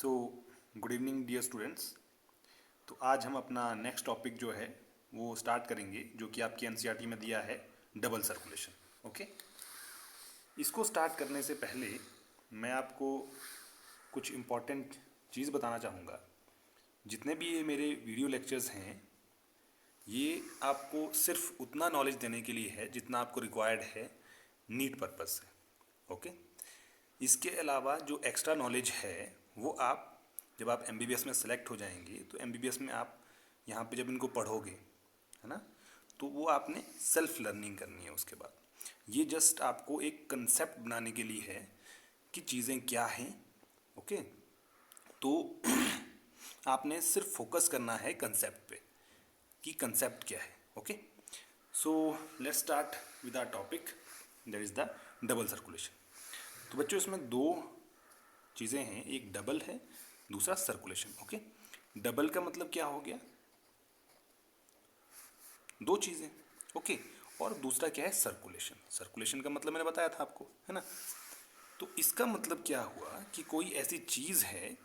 सो good evening dear students. तो आज हम अपना नेक्स्ट टॉपिक जो है वो स्टार्ट करेंगे, जो कि आपकी एनसीईआरटी में दिया है, डबल सर्कुलेशन। ओके, इसको स्टार्ट करने से पहले मैं आपको कुछ इम्पॉर्टेंट चीज़ बताना चाहूँगा। जितने भी ये मेरे वीडियो लेक्चर्स हैं, ये आपको सिर्फ उतना नॉलेज देने के लिए है जितना आपको रिक्वायर्ड है नीट पर्पज़ से। ओके, इसके अलावा जो एक्स्ट्रा नॉलेज है वो आप जब आप एमबीबीएस में सेलेक्ट हो जाएंगे तो एमबीबीएस में आप यहाँ पे जब इनको पढ़ोगे, है ना, तो वो आपने सेल्फ लर्निंग करनी है। उसके बाद ये जस्ट आपको एक कंसेप्ट बनाने के लिए है कि चीज़ें क्या हैं। ओके, तो आपने सिर्फ फोकस करना है कंसेप्ट पे कि कंसेप्ट क्या है। Okay, so let's start with our topic, that is the double circulation. तो बच्चों, इसमें दो चीज़ें हैं, एक डबल है, दूसरा सर्कुलेशन। ओके, डबल का मतलब क्या हो गया, दो चीज़ें। ओके, और दूसरा क्या है, सर्कुलेशन। सर्कुलेशन का मतलब मैंने बताया था आपको, है ना। तो इसका मतलब क्या हुआ कि कोई ऐसी चीज़ है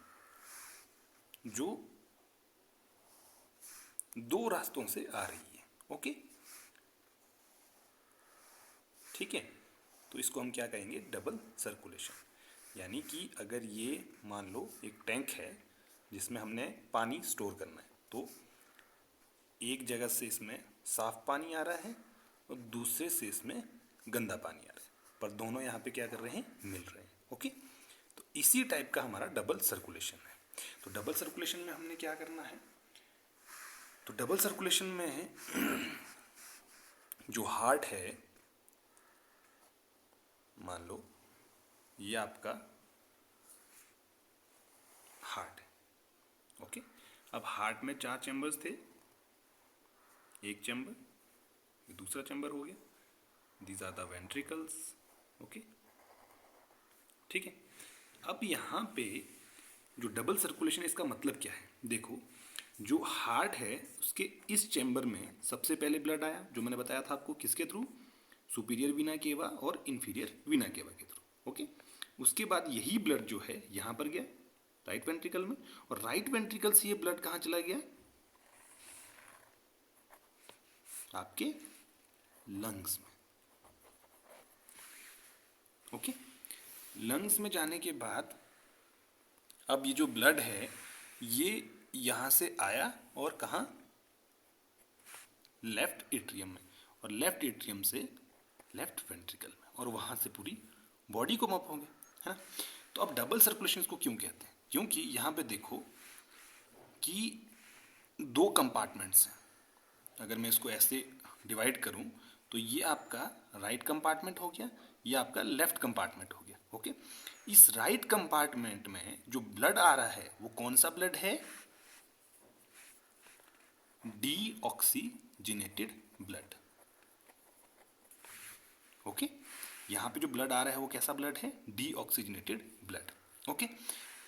जो दो रास्तों से आ रही है। ओके, ठीक है, तो इसको हम क्या कहेंगे, डबल सर्कुलेशन। यानी कि अगर ये मान लो एक टैंक है जिसमें हमने पानी स्टोर करना है, तो एक जगह से इसमें साफ पानी आ रहा है और दूसरे से इसमें गंदा पानी आ रहा है, पर दोनों यहाँ पे क्या कर रहे हैं, मिल रहे हैं। ओके, तो इसी टाइप का हमारा डबल सर्कुलेशन है। तो डबल सर्कुलेशन में हमने क्या करना है, तो डबल सर्कुलेशन में जो हार्ट है, मान लो ये आपका हार्ट है। ओके, अब हार्ट में 4 चैम्बर्स थे, एक चैम्बर, दूसरा चैम्बर हो गया, these are the ventricles. Okay, ठीक है। अब यहाँ पे जो डबल सर्कुलेशन, इसका मतलब क्या है, देखो, जो हार्ट है उसके इस चैम्बर में सबसे पहले ब्लड आया, जो मैंने बताया था आपको, किसके थ्रू, सुपीरियर वीना केवा और इंफीरियर वीना केवा के थ्रू। ओके, उसके बाद यही ब्लड जो है यहाँ पर गया राइट वेंट्रिकल में, और राइट वेंट्रिकल से ये ब्लड कहाँ चला गया, आपके लंग्स में। ओके, लंग्स में जाने के बाद अब ये जो ब्लड है ये यहाँ से आया और कहाँ, लेफ्ट एट्रियम में, और लेफ्ट एट्रियम से लेफ्ट वेंट्रिकल में, और वहाँ से पूरी बॉडी को मप हो गया, है ना। तो अब डबल सर्कुलेशन इसको क्यों कहते हैं, क्योंकि यहाँ पे देखो कि दो कंपार्टमेंट्स हैं। अगर मैं इसको ऐसे डिवाइड करूं तो ये आपका राइट कंपार्टमेंट हो गया, ये आपका लेफ्ट कंपार्टमेंट हो गया। ओके, इस राइट कंपार्टमेंट में जो ब्लड आ रहा है वो कौन सा ब्लड है, डीऑक्सीजनेटेड ब्लड। ओके, यहां पे जो ब्लड आ रहा है वो कैसा ब्लड है, डीऑक्सीजनेटेड ब्लड। ओके,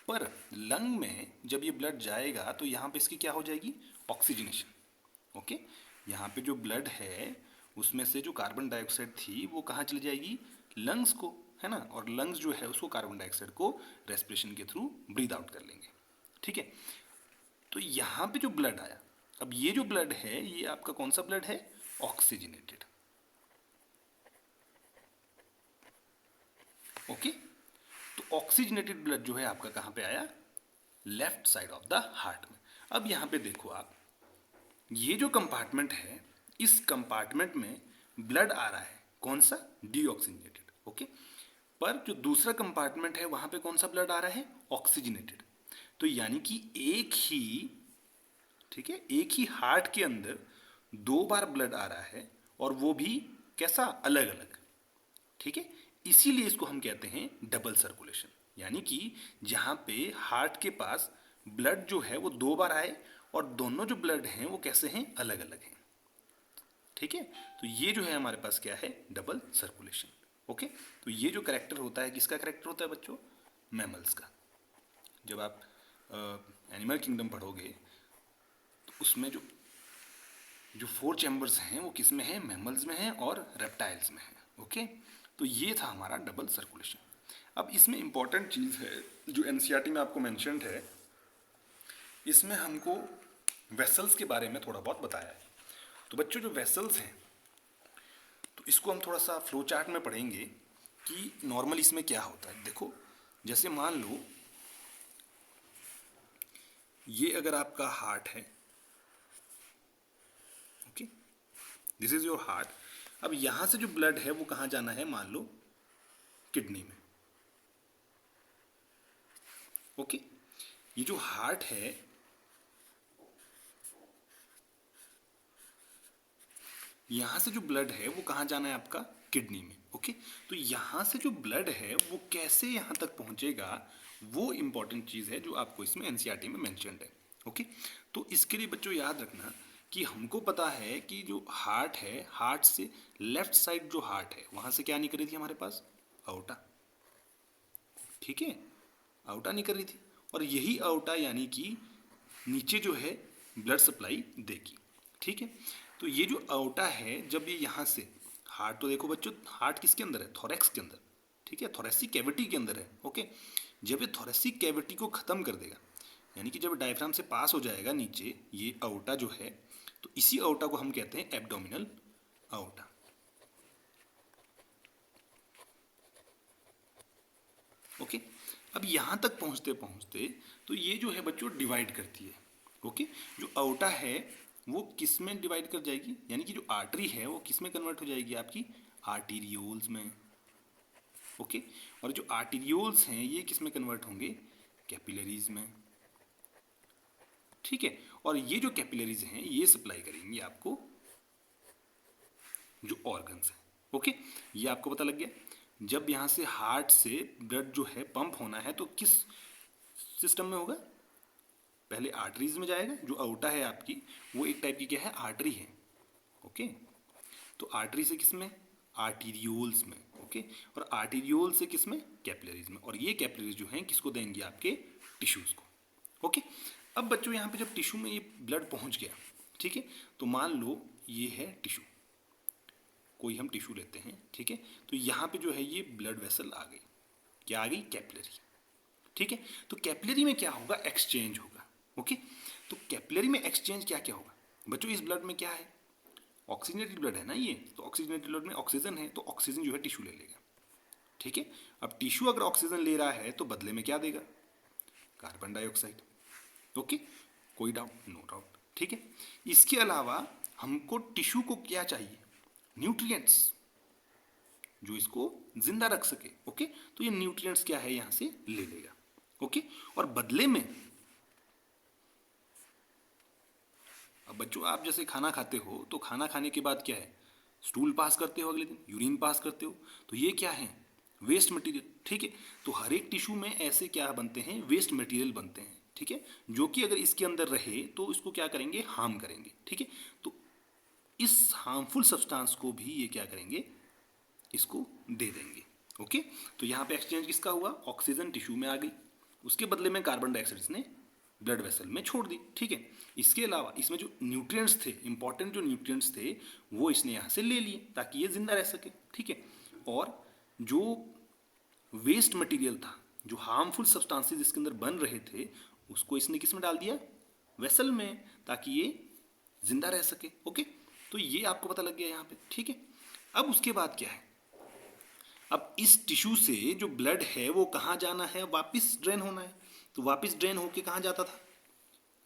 पर लंग में जब ये ब्लड जाएगा तो यहां पे इसकी क्या हो जाएगी, ऑक्सीजनेशन। ओके, यहाँ पे जो ब्लड है उसमें से जो कार्बन डाइऑक्साइड थी वो कहाँ चली जाएगी, लंग्स को, है ना, और लंग्स जो है उसको कार्बन डाइऑक्साइड को रेस्पिरेशन के थ्रू ब्रीथ आउट कर लेंगे। ठीक है, तो यहाँ पे जो ब्लड आया, अब ये जो ब्लड है ये आपका कौन सा ब्लड है, ऑक्सीजनेटेड। ओके, तो ऑक्सीजनेटेड ब्लड जो है आपका कहाँ पे आया, left side of the heart में। अब यहाँ पे देखो आप, ये जो कंपार्टमेंट है इस कंपार्टमेंट में ब्लड आ रहा है कौन सा, डीऑक्सीजनेटेड। ओके, पर जो दूसरा कंपार्टमेंट है वहां पे कौन सा ब्लड आ रहा है, ऑक्सीजनेटेड। तो यानी कि एक ही, ठीक है, एक ही हार्ट के अंदर दो बार ब्लड आ रहा है, और वो भी कैसा, अलग अलग। ठीक है, इसीलिए इसको हम कहते हैं डबल सर्कुलेशन। यानी कि जहां पे हार्ट के पास ब्लड जो है वो दो बार आए, और दोनों जो ब्लड हैं वो कैसे हैं, अलग अलग हैं। ठीक है, तो ये जो है हमारे पास क्या है, डबल सर्कुलेशन। ओके, तो ये जो करेक्टर होता है, किसका करेक्टर होता है बच्चों, मैमल्स का। जब आप एनिमल किंगडम पढ़ोगे तो उसमें जो जो 4 चैम्बर्स हैं वो किस में हैं, मैमल्स में हैं और रेप्टाइल्स में हैं। ओके, तो ये था हमारा डबल सर्कुलेशन। अब इसमें इम्पॉर्टेंट चीज़ है जो एनसीईआरटी में आपको मेंशन्ड है, इसमें हमको वेसल्स के बारे में थोड़ा बहुत बताया है। तो बच्चों जो वेसल्स हैं तो इसको हम थोड़ा सा फ्लो चार्ट में पढ़ेंगे कि नॉर्मल इसमें क्या होता है। देखो जैसे मान लो ये अगर आपका हार्ट है, okay, this is your heart. अब यहां से जो ब्लड है वो कहां जाना है, मान लो किडनी में, ओके। ये जो हार्ट है यहां से जो ब्लड है वो कहां जाना है आपका किडनी में, ओके। तो यहां से जो ब्लड है वो कैसे यहां तक पहुंचेगा वो इंपॉर्टेंट चीज है जो आपको इसमें एनसीईआरटी में मेंशन्ड है, ओके। तो इसके लिए बच्चों याद रखना कि हमको पता है कि जो हार्ट है, हार्ट से लेफ्ट साइड जो हार्ट है वहां से क्या निकल रही थी हमारे पास, आउटा, ठीक है, आउटा निकल रही थी। और यही आउटा यानी कि नीचे जो है ब्लड सप्लाई देगी, ठीक है। तो ये जो आउटा है जब ये यहाँ से हार्ट, तो देखो बच्चों हार्ट किसके अंदर है, थोरैक्स के अंदर, ठीक है, थोरेसिक कैविटी के अंदर है, ओके। जब ये थोरेसिक कैविटी को खत्म कर देगा यानी कि जब डायफ्राम से पास हो जाएगा नीचे ये आउटा जो है, तो इसी आउटा को हम कहते हैं एब्डोमिनल आउटा, ओके। अब यहां तक पहुंचते पहुंचते तो ये जो है बच्चों डिवाइड करती है, ओके। जो आउटा है वो किस में डिवाइड कर जाएगी, यानी कि जो आर्टरी है वो किस में कन्वर्ट हो जाएगी, आपकी आर्टीरियोल्स में, ओके। और जो आर्टीरियोल्स हैं ये किस में कन्वर्ट होंगे, कैपिलरीज में, ठीक है। और ये जो कैपिलरीज हैं ये सप्लाई करेंगी आपको जो ऑर्गन्स हैं, ओके। ये आपको पता लग गया। जब यहां से हार्ट से ब्लड जो है पंप होना है तो किस सिस्टम में होगा, पहले आर्टरीज में जाएगा। जो आउटा है आपकी वो एक टाइप की क्या है, आर्टरी है, ओके। तो आर्टरी से किस में, आर्टीरियोल्स में, ओके। और आर्टीरियोल से किस में, कैपिलरीज में। और ये कैपिलरीज जो हैं किसको देंगे, आपके टिश्यूज को, ओके। अब बच्चों यहाँ पे जब टिश्यू में ये ब्लड पहुंच गया, ठीक है, तो मान लो ये है टिश्यू, कोई हम टिश्यू लेते हैं, ठीक है। तो यहाँ पे जो है ये ब्लड वेसल आ गई, क्या आ गई, कैपिलरी, ठीक है। तो कैपिलरी में क्या होगा, एक्सचेंज होगा, ओके। तो कैपिलरी में एक्सचेंज क्या क्या होगा बच्चों, इस ब्लड में क्या है, ऑक्सीजनेटेड ब्लड है ना ये, तो ऑक्सीजनेटेड ब्लड में ऑक्सीजन है, तो ऑक्सीजन जो है टिश्यू ले लेगा, ठीक है। अब टिश्यू अगर ऑक्सीजन ले रहा है तो बदले में क्या देगा, कार्बन डाइऑक्साइड, ओके, कोई डाउट, नो डाउट, ठीक है। इसके अलावा हमको टिश्यू को क्या चाहिए, न्यूट्रिएंट्स जो इसको जिंदा रख सके, ओके। तो ये न्यूट्रिएंट्स क्या है यहां से ले लेगा, ओके। और बदले में अब बच्चों आप जैसे खाना खाते हो तो खाना खाने के बाद क्या है, स्टूल पास करते हो, अगले दिन यूरिन पास करते हो, तो ये क्या है, वेस्ट मटेरियल, ठीक है। तो हर एक टिश्यू में ऐसे क्या बनते हैं, वेस्ट मटेरियल बनते हैं, ठीक है, जो कि अगर इसके अंदर रहे तो इसको क्या करेंगे, हार्म करेंगे, ठीक है। तो इस हार्मफुल सब्सटेंस को भी ये क्या करेंगे, इसको दे देंगे, ओके। तो यहाँ पे एक्सचेंज किसका हुआ, ऑक्सीजन टिश्यू में आ गई, उसके बदले में कार्बन डाइऑक्साइड इसने ब्लड वेसल में छोड़ दी, ठीक है। इसके अलावा इसमें जो न्यूट्रिएंट्स थे, इंपॉर्टेंट जो न्यूट्रिएंट्स थे वो इसने यहाँ से ले लिए ताकि ये जिंदा रह सके, ठीक है। और जो वेस्ट मटेरियल था, जो हार्मफुल सब्सटेंसेस इसके अंदर बन रहे थे, उसको इसने किस में डाल दिया, वेसल में, ताकि ये जिंदा रह सके, ओके। तो ये आपको पता लग गया यहाँ पे, ठीक है। अब उसके बाद क्या है, अब इस टिश्यू से जो ब्लड है वो कहाँ जाना है, वापस ड्रेन होना है। तो वापस ड्रेन होके कहाँ जाता था,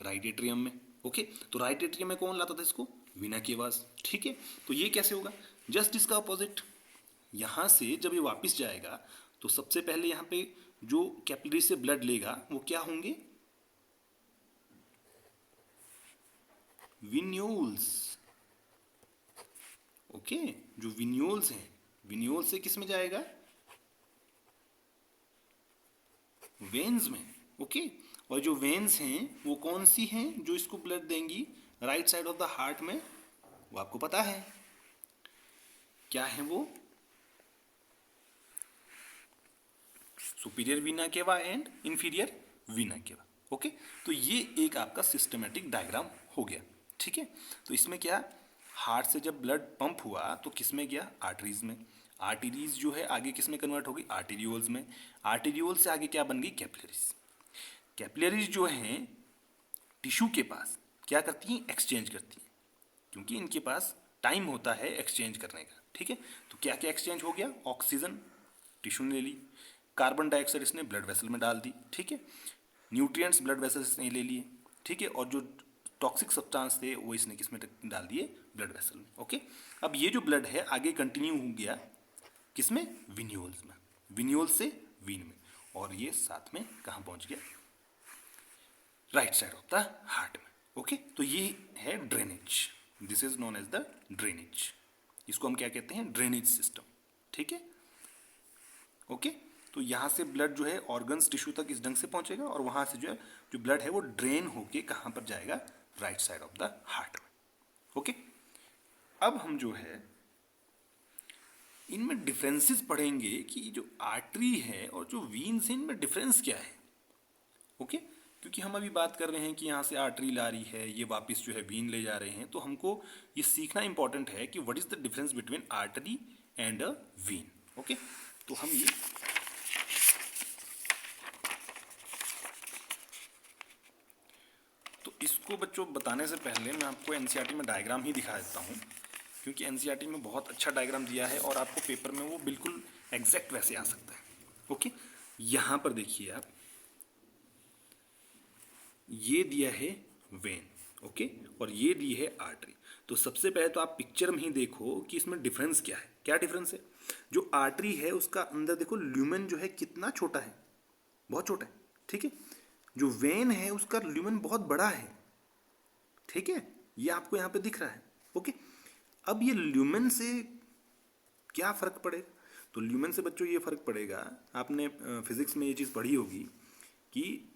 राइट एट्रियम में, ओके। तो राइट एट्रियम में कौन लाता था इसको, वीना केवास, ठीक है। तो ये कैसे होगा, जस्ट इसका अपोजिट, यहाँ से जब ये वापस जाएगा तो सबसे पहले यहाँ पे जो कैपिलरी से ब्लड लेगा वो क्या होंगे, विन्यूल्स, ओके। जो विन्यूल्स हैं, विन्यूल से किस में जाएगा, वेन्स में, ओके। और जो वेन्स हैं वो कौन सी हैं जो इसको ब्लड देंगी, right side of the heart में, वो आपको पता है क्या है वो, सुपीरियर वीना केवा एंड इंफीरियर वीना केवा, ओके। तो ये एक आपका सिस्टमेटिक डायग्राम हो गया, ठीक है। तो इसमें क्या, हार्ट से जब ब्लड पंप हुआ तो किस में गया, आर्टरीज में, आर्टरीज जो है आगे किस में कन्वर्ट होगी, आर्टेरियोल्स में। आर्टेरियोल से आगे क्या बन गई, कैपिलरीज। कैपिलरीज जो हैं टिश्यू के पास क्या करती हैं, एक्सचेंज करती हैं, क्योंकि इनके पास टाइम होता है एक्सचेंज करने का, ठीक है। तो क्या क्या एक्सचेंज हो गया, ऑक्सीजन टिश्यू ने ले ली, कार्बन डाइऑक्साइड इसने ब्लड वेसल में डाल दी, ठीक है, न्यूट्रिएंट्स ब्लड वेसल्स इसने ले लिए, ठीक है, और जो टॉक्सिक सब्सटेंस थे वो इसने किस में डाल दिए, ब्लड वेसल में, ओके। अब ये जो ब्लड है आगे कंटिन्यू हो गया किसमें, विन्यूल्स में, विन्यूल से वीन में, और ये साथ में कहाँ पहुंच गया, right side of the heart में, ओके। तो ये है drainage, this is known as the drainage, इसको हम क्या कहते हैं, ड्रेनेज सिस्टम, ठीक है, ओके। तो यहाँ से ब्लड जो है ऑर्गन्स टिश्यू तक इस ढंग से पहुंचेगा, और वहां से जो है जो ब्लड है वो ड्रेन होके कहाँ पर जाएगा, right side of the heart में, ओके। अब हम जो है इनमें डिफरेंसेस पढ़ेंगे कि जो आर्टरी है और जो वीन्स है इनमें डिफरेंस क्या है, ओके। क्योंकि हम अभी बात कर रहे हैं कि यहाँ से आर्टरी ला रही है, ये वापस जो है वीन ले जा रहे हैं, तो हमको ये सीखना इंपॉर्टेंट है कि what is the difference between artery and a vein, okay. तो हम ये तो इसको बच्चों बताने से पहले मैं आपको एनसीईआरटी में डायग्राम ही दिखा देता हूँ, क्योंकि एनसीईआरटी में बहुत अच्छा डायग्राम दिया है और आपको पेपर में वो बिल्कुल एग्जैक्ट वैसे आ सकता है, ओके। यहाँ पर देखिए आप, ये दिया है वेन, ओके, और ये दी है आर्टरी। तो सबसे पहले तो आप पिक्चर में ही देखो कि इसमें डिफरेंस क्या है, क्या डिफरेंस है। जो आर्टरी है उसका अंदर देखो ल्यूमेन जो है कितना छोटा है, बहुत छोटा है, ठीक है। जो वेन है उसका ल्यूमेन बहुत बड़ा है, ठीक है, ये आपको यहाँ पे दिख रहा है, ओके। अब ये ल्यूमेन से क्या फर्क पड़ेगा, तो ल्यूमेन से बच्चों ये फर्क पड़ेगा, आपने फिजिक्स में ये चीज़ पढ़ी होगी कि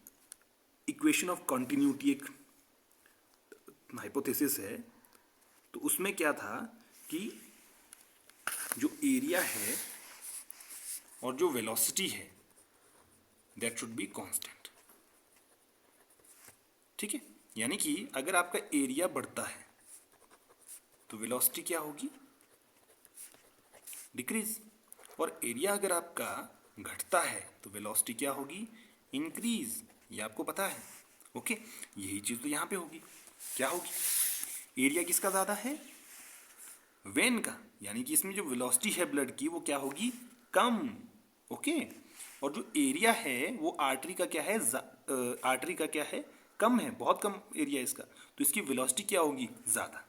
इक्वेशन ऑफ कॉन्टिन्यूटी एक हाइपोथेसिस है, तो उसमें क्या था कि जो एरिया है और जो वेलोसिटी है दैट शुड बी कांस्टेंट, ठीक है। यानी कि अगर आपका एरिया बढ़ता है तो वेलोसिटी क्या होगी, डिक्रीज, और एरिया अगर आपका घटता है तो वेलोसिटी क्या होगी, इंक्रीज, ये आपको पता है, ओके। यही चीज तो यहां पे होगी, क्या होगी, एरिया किसका ज्यादा है, वेन का, यानी कि इसमें जो वेलोसिटी है ब्लड की वो क्या होगी, कम, ओके। और जो एरिया है वो आर्टरी का क्या है, आर्टरी का क्या है, कम है, बहुत कम एरिया इसका, तो इसकी वेलोसिटी क्या होगी, ज्यादा,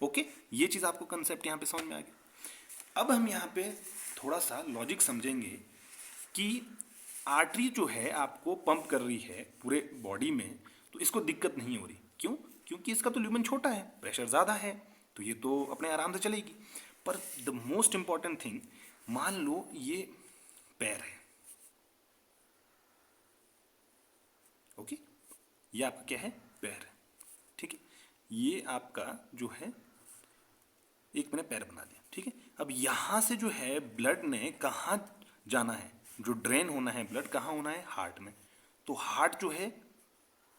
ओके। ये चीज आपको कंसेप्ट यहां पे समझ में आ गया। अब हम यहाँ पे थोड़ा सा लॉजिक समझेंगे कि आर्टरी जो है आपको पंप कर रही है पूरे बॉडी में, तो इसको दिक्कत नहीं हो रही, क्यों, क्योंकि इसका तो ल्यूमेन छोटा है, प्रेशर ज़्यादा है, तो ये तो अपने आराम से चलेगी। पर द मोस्ट इंपॉर्टेंट थिंग, मान लो ये पैर है, ओके, ये आपका क्या है, पैर है, ठीक है, ये आपका जो है एक मैंने पैर बना दिया, ठीक है। अब यहां से जो है ब्लड ने कहाँ जाना है, जो ड्रेन होना है ब्लड कहाँ होना है, हार्ट में। तो हार्ट जो है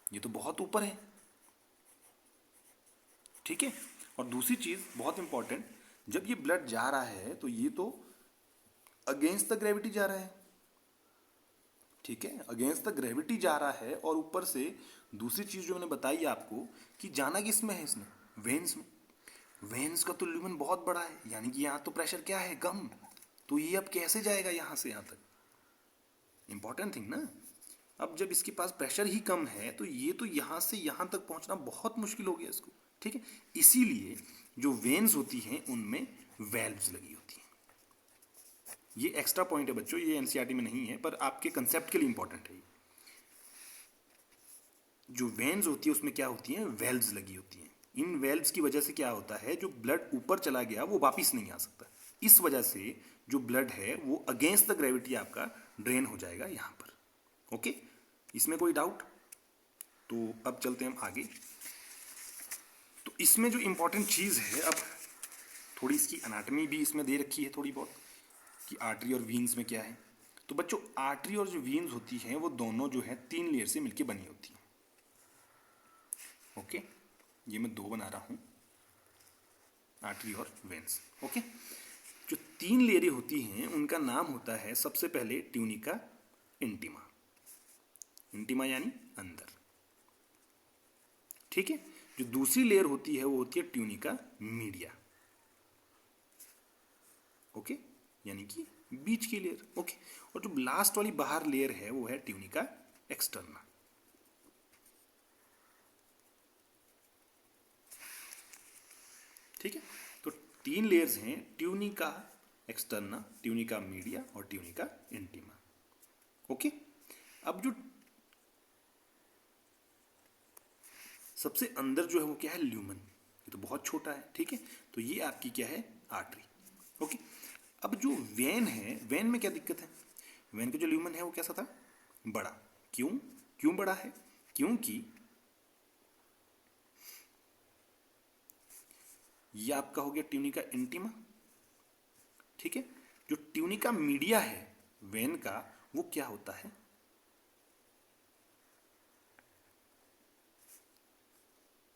ये तो बहुत ऊपर है, ठीक है। और दूसरी चीज बहुत इंपॉर्टेंट, जब ये ब्लड जा रहा है तो ये तो अगेंस्ट द ग्रेविटी जा रहा है, ठीक है, अगेंस्ट द ग्रेविटी जा रहा है। और ऊपर से दूसरी चीज जो मैंने बताई आपको कि जाना किस में है, इसने वेन्स में, वेन्स का तो ल्यूमेन बहुत बड़ा है, यानी कि यहाँ तो प्रेशर क्या है, कम, तो ये अब कैसे जाएगा यहाँ से यहाँ तक, इंपॉर्टेंट थिंग ना। अब जब इसके पास प्रेशर ही कम है तो ये तो यहाँ से यहाँ तक पहुँचना बहुत मुश्किल हो गया इसको, ठीक है। इसीलिए जो वेन्स होती हैं उनमें वेल्व्स लगी होती हैं। ये एक्स्ट्रा पॉइंट है बच्चों, ये एनसीईआरटी में नहीं है, पर आपके कंसेप्ट के लिए इंपॉर्टेंट है। जो वेन्स होती है उसमें क्या होती हैं, वेल्व्स लगी होती हैं। इन वेल्व्स की वजह से क्या होता है, जो ब्लड ऊपर चला गया वो वापिस नहीं आ सकता, इस वजह से जो ब्लड है वो अगेंस्ट द ग्रेविटी आपका ड्रेन हो जाएगा यहाँ पर, ओके। इसमें कोई डाउट, तो अब चलते हैं हम आगे। तो इसमें जो इंपॉर्टेंट चीज़ है, अब थोड़ी इसकी एनाटॉमी भी इसमें दे रखी है थोड़ी बहुत, कि आर्टरी और वीन्स में क्या है। तो बच्चों आर्टरी और जो वीन्स होती हैं वो दोनों जो है 3 लेयर से मिलकर बनी होती हैं, ओके। ये मैं 2 बना रहा हूँ, आर्टरी और वेन्स, ओके। जो 3 लेयरें होती हैं उनका नाम होता है सबसे पहले ट्यूनिका इंटीमा। इंटीमा यानी अंदर, ठीक है। जो दूसरी लेयर होती है वो होती है ट्यूनिका मीडिया, ओके, यानी कि बीच की लेयर, ओके। और जो लास्ट वाली बाहर लेयर है वो है ट्यूनिका एक्सटर्ना। ठीक है, तो 3 लेयर्स हैं, ट्यूनिका एक्सटर्ना, ट्यूनिका मीडिया और ट्यूनिका इंटीमा, ओके। अब जो सबसे अंदर जो है वो क्या है, ल्यूमन, ये तो बहुत छोटा है, ठीक है। तो ये आपकी क्या है, आर्टरी, ओके। अब जो वेन है, वेन में क्या दिक्कत है, वेन का जो ल्यूमन है वो कैसा था, बड़ा। क्यों, क्यों बड़ा है, क्योंकि ये आपका हो गया ट्यूनिका इंटीमा, ठीक है। जो ट्यूनिका मीडिया है वेन का, वो क्या होता है,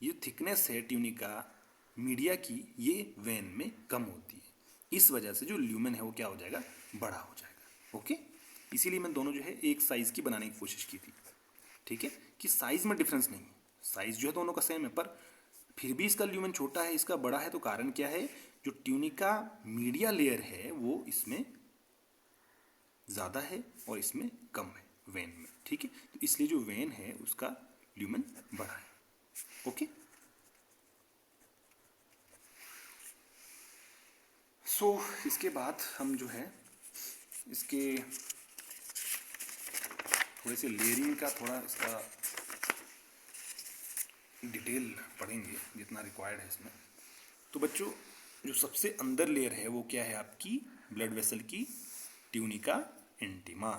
ये थिकनेस है ट्यूनिका मीडिया की, ये वेन में कम होती है, इस वजह से जो ल्यूमेन है वो क्या हो जाएगा, बड़ा हो जाएगा, ओके। इसीलिए मैं दोनों जो है एक साइज की बनाने की कोशिश की थी, ठीक है, कि साइज में डिफरेंस नहीं है, साइज जो है दोनों का सेम है, पर फिर भी इसका ल्यूमेन छोटा है, इसका बड़ा है। तो कारण क्या है, जो ट्यूनिका मीडिया लेयर है वो इसमें ज़्यादा है और इसमें कम है वेन में, ठीक है। तो इसलिए जो वेन है उसका ल्यूमेन बड़ा है, ओके। सो इसके बाद हम जो है इसके थोड़े से लेयरिंग का थोड़ा इसका डिटेल पढ़ेंगे जितना रिक्वायर्ड है इसमें। तो बच्चों जो सबसे अंदर लेयर है वो क्या है आपकी, ब्लड वेसल की ट्यूनिका इंटीमा।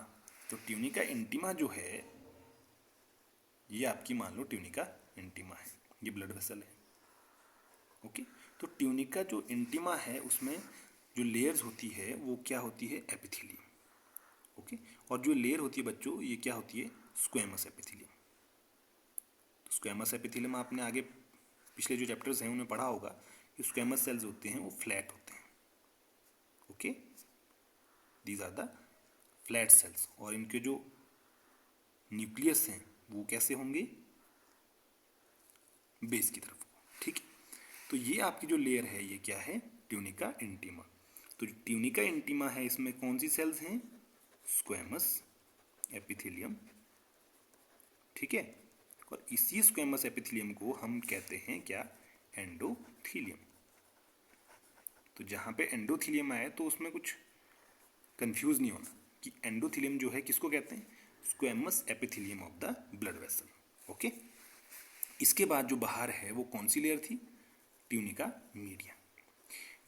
तो ट्यूनिका इंटीमा जो है ये आपकी मान लो ट्यूनिका इंटीमा है, ये ब्लड वेसल है, ओके। तो ट्यूनिका जो इंटीमा है उसमें जो लेयर्स होती है वो क्या होती है, एपिथेलियम, ओके। और जो लेयर होती है बच्चों ये क्या होती है, स्क्वेमस एपिथेलियम। तो स्क्वेमस एपिथेलियम आपने आगे पिछले जो चैप्टर्स हैं उनमें पढ़ा होगा कि स्क्वेमस सेल्स होते हैं वो फ्लैट होते हैं, okay, these are the flat cells. और इनके जो न्यूक्लियस हैं वो कैसे होंगे, बेस की तरफ, ठीक है। तो ये आपकी जो लेयर है ये क्या है, ट्यूनिका इंटीमा। तो जो ट्यूनिका इंटीमा है इसमें कौन सी सेल्स हैं, स्क्वेमस एपिथेलियम, ठीक है। और इसी स्क्वेमस एपिथेलियम को हम कहते हैं क्या, एंडोथीलियम। तो जहाँ पे एंडोथीलियम आए तो उसमें कुछ कंफ्यूज नहीं होना कि एंडोथीलियम जो है किसको कहते हैं, squamous epithelium of the blood vessel, okay. इसके बाद जो बाहर है वो कौन सी लेयर थी, ट्यूनिका मीडिया।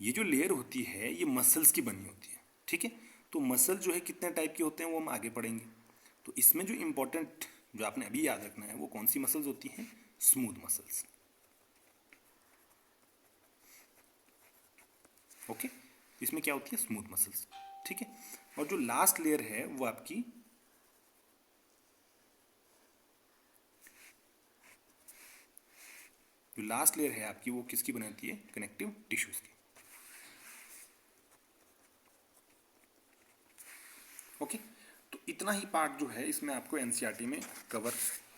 ये जो लेयर होती है ये मसल्स की बनी होती है, ठीक है। तो मसल जो है कितने टाइप के होते हैं वो हम आगे पढ़ेंगे। तो इसमें जो इंपॉर्टेंट जो आपने अभी याद रखना है वो कौन सी मसल्स होती हैं, स्मूथ मसल्स, ओके। इसमें क्या होती है, स्मूथ मसल्स, ठीक है। और जो लास्ट लेयर है वो आपकी जो लास्ट लेयर है आपकी वो किसकी बनी होती है, कनेक्टिव टिश्यूज की, ओके। तो इतना ही पार्ट जो है इसमें आपको एनसीईआरटी में कवर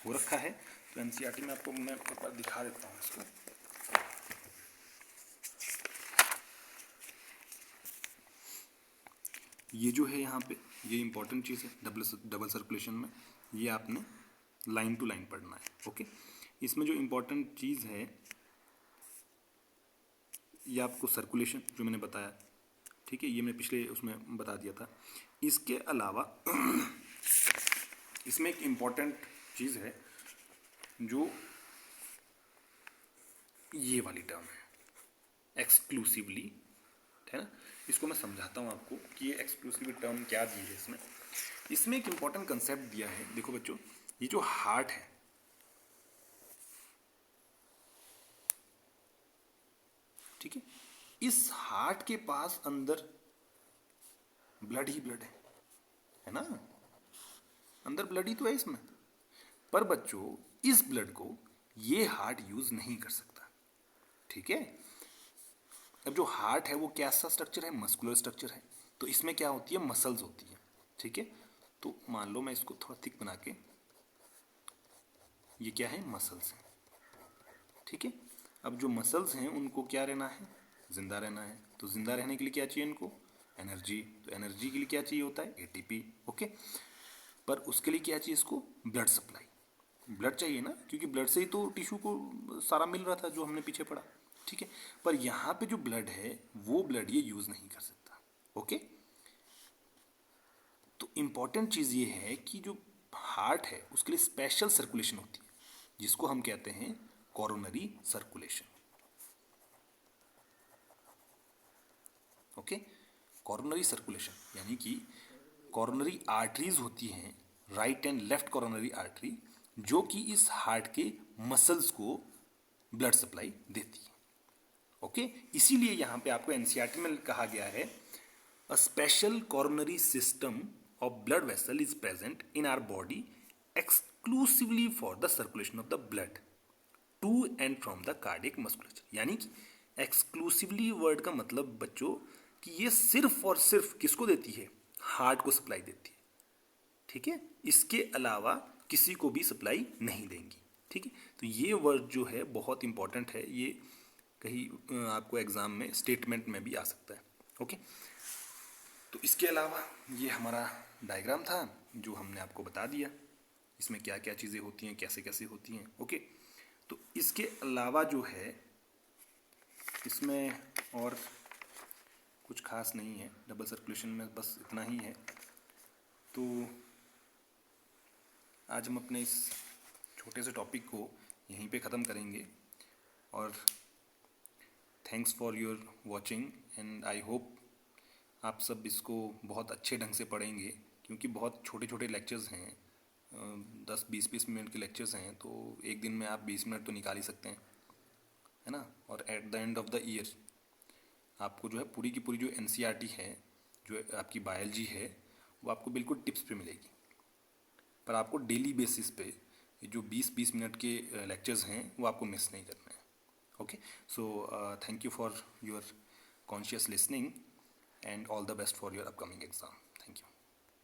हो रखा है। तो एनसीईआरटी में आपको मैं एक बार दिखा देता हूँ इसको। ये जो है यहाँ पे ये इंपॉर्टेंट चीज़ है डबल सर्कुलेशन में, ये आपने लाइन टू लाइन पढ़ना है, ओके। इसमें जो इंपॉर्टेंट चीज़ है ये आपको सर्कुलेशन जो मैंने बताया, ठीक है, ये मैं पिछले उसमें बता दिया था। इसके अलावा इसमें एक इम्पॉर्टेंट चीज़ है जो ये वाली टर्म है, एक्सक्लूसिवली, है ना। इसको मैं समझाता हूँ आपको कि ये एक्सक्लूसिव टर्म क्या दी है इसमें। इसमें एक इम्पॉर्टेंट कंसेप्ट दिया है, देखो बच्चों, ये जो हार्ट है, ठीक है, इस हार्ट के पास अंदर ब्लड ही ब्लड है ना, अंदर ब्लड ही तो है इसमें। पर बच्चों इस ब्लड को ये हार्ट यूज नहीं कर सकता, ठीक है। अब जो हार्ट है वो कैसा स्ट्रक्चर है, मस्कुलर स्ट्रक्चर है, तो इसमें क्या होती है, मसल्स होती है, ठीक है। तो मान लो मैं इसको थोड़ा थिक बना के, ये क्या है, मसल्स है, ठीक है। अब जो मसल्स हैं उनको क्या रहना है, जिंदा रहना है, तो जिंदा रहने के लिए क्या चाहिए इनको, एनर्जी, तो एनर्जी के लिए क्या चाहिए होता है, एटीपी, ओके। पर उसके लिए क्या चाहिए इसको, ब्लड सप्लाई, ब्लड चाहिए ना, क्योंकि ब्लड से ही तो टिश्यू को सारा मिल रहा था जो हमने पीछे पढ़ा, ठीक है। पर यहाँ पे जो ब्लड है वो ब्लड ये यूज नहीं कर सकता, ओके। तो इंपॉर्टेंट चीज ये है कि जो हार्ट है उसके लिए स्पेशल सर्कुलेशन होती है, जिसको हम कहते हैं coronary circulation, okay. Coronary circulation यानी कि कोरोनरी आर्टरीज होती हैं, right and left coronary artery, जो कि इस हार्ट के मसल्स को ब्लड सप्लाई देती है, ओके। इसीलिए यहां पे आपको एनसीईआरटी में कहा गया है, a special coronary system of blood vessel is present in our body exclusively for the circulation of the blood to and from the cardiac musculature. यानी कि एक्सक्लूसिवली वर्ड का मतलब बच्चों कि ये सिर्फ और सिर्फ किसको देती है, हार्ट को सप्लाई देती है, ठीक है। इसके अलावा किसी को भी सप्लाई नहीं देंगी, ठीक है। तो ये वर्ड जो है बहुत इंपॉर्टेंट है, ये कहीं आपको एग्जाम में स्टेटमेंट में भी आ सकता है, ओके। तो इसके अलावा ये हमारा डायग्राम था जो हमने आपको बता दिया, इसमें क्या क्या चीज़ें होती हैं, कैसे कैसे होती हैं, ओके। तो इसके अलावा जो है इसमें और कुछ खास नहीं है, डबल सर्कुलेशन में बस इतना ही है। तो आज हम अपने इस छोटे से टॉपिक को यहीं पे ख़त्म करेंगे, और thanks for your watching and I hope आप सब इसको बहुत अच्छे ढंग से पढ़ेंगे, क्योंकि बहुत छोटे छोटे लेक्चर्स हैं, 10-20 मिनट के लेक्चर्स हैं, तो एक दिन में आप 20 मिनट तो निकाल ही सकते हैं, है ना। और at the end of the year आपको जो है पूरी की पूरी जो एनसीईआरटी है, जो आपकी बायोलॉजी है, वो आपको बिल्कुल टिप्स पे मिलेगी। पर आपको डेली बेसिस पे जो 20-20 मिनट के लेक्चर्स हैं वो आपको मिस नहीं करना है, okay. So thank you for your conscious listening and all the best for your upcoming exam. Thank you.